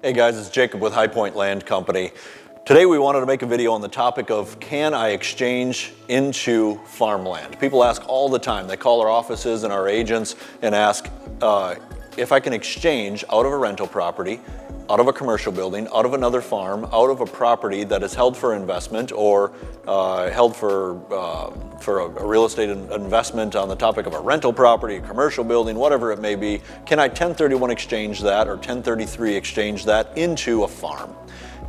Hey guys, it's Jacob with High Point Land Company. Today we wanted to make a video on the topic of can I exchange into farmland? People ask all the time. They call our offices and our agents and ask if I can exchange out of a rental property, out of a commercial building, out of another farm, out of a property that is held for investment or held for a real estate investment on the topic of a rental property, a commercial building, whatever it may be. Can I 1031 exchange that or 1033 exchange that into a farm?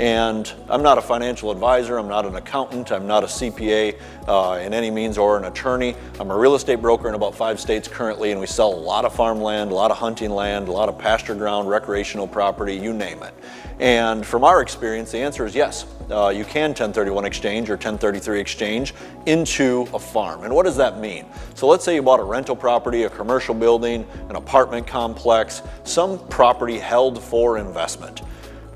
And I'm not a financial advisor, I'm not an accountant, I'm not a CPA in any means or an attorney. I'm a real estate broker in about 5 states currently, and we sell a lot of farmland, a lot of hunting land, a lot of pasture ground, recreational property, you name it. And from our experience, the answer is yes. You can 1031 exchange or 1033 exchange into a farm. And what does that mean? So let's say you bought a rental property, a commercial building, an apartment complex, some property held for investment.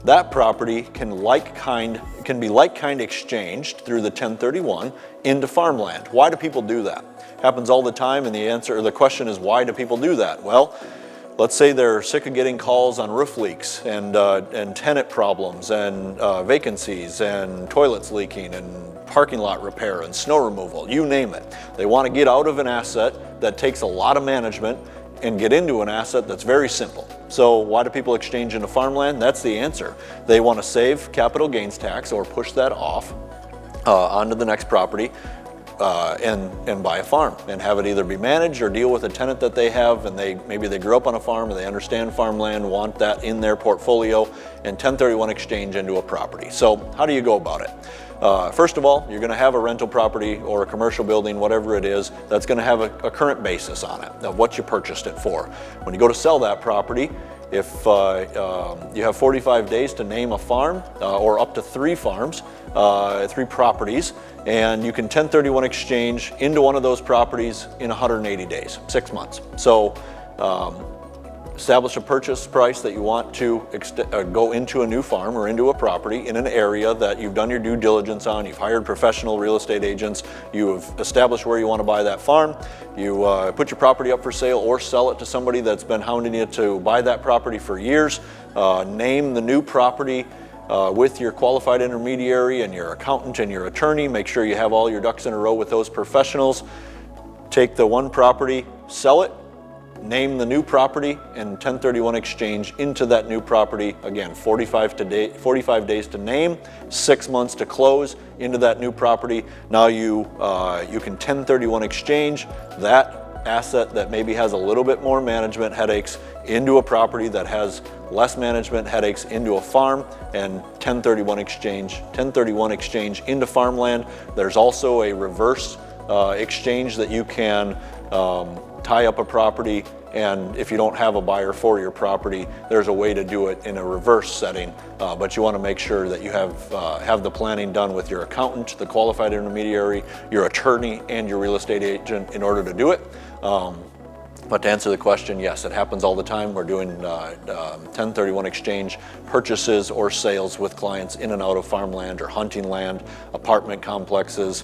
That property can be like-kind exchanged through the 1031 into farmland. Why do people do that? Happens all the time, and the question is, why do people do that? Well, let's say they're sick of getting calls on roof leaks and tenant problems and vacancies and toilets leaking and parking lot repair and snow removal, you name it. They want to get out of an asset that takes a lot of management and get into an asset that's very simple. So why do people exchange into farmland? That's the answer. They want to save capital gains tax or push that off onto the next property and buy a farm and have it either be managed or deal with a tenant that they have, and maybe they grew up on a farm and they understand farmland, want that in their portfolio, and 1031 exchange into a property. So how do you go about it? First of all, you're going to have a rental property or a commercial building, whatever it is, that's going to have a current basis on it of what you purchased it for. When you go to sell that property, if you have 45 days to name a farm or up to 3 farms, 3 properties, and you can 1031 exchange into one of those properties in 180 days, 6 months. So establish a purchase price that you want to go into a new farm or into a property in an area that you've done your due diligence on, you've hired professional real estate agents, you have established where you want to buy that farm, you put your property up for sale or sell it to somebody that's been hounding you to buy that property for years, name the new property with your qualified intermediary and your accountant and your attorney, make sure you have all your ducks in a row with those professionals, take the one property, sell it, name the new property, and 1031 exchange into that new property. Again, 45 days to name, 6 months to close into that new property. Now you can 1031 exchange that asset that maybe has a little bit more management headaches into a property that has less management headaches into a farm, and 1031 exchange into farmland. There's also a reverse exchange that you can tie up a property, and if you don't have a buyer for your property, there's a way to do it in a reverse setting, but you want to make sure that you have the planning done with your accountant, the qualified intermediary, your attorney, and your real estate agent in order to do it. But to answer the question, yes, it happens all the time. We're doing 1031 exchange purchases or sales with clients in and out of farmland or hunting land, apartment complexes,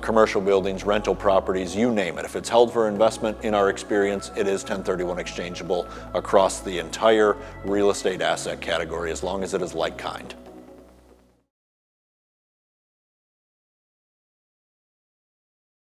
commercial buildings, rental properties, you name it. If it's held for investment, in our experience, it is 1031 exchangeable across the entire real estate asset category as long as it is like kind.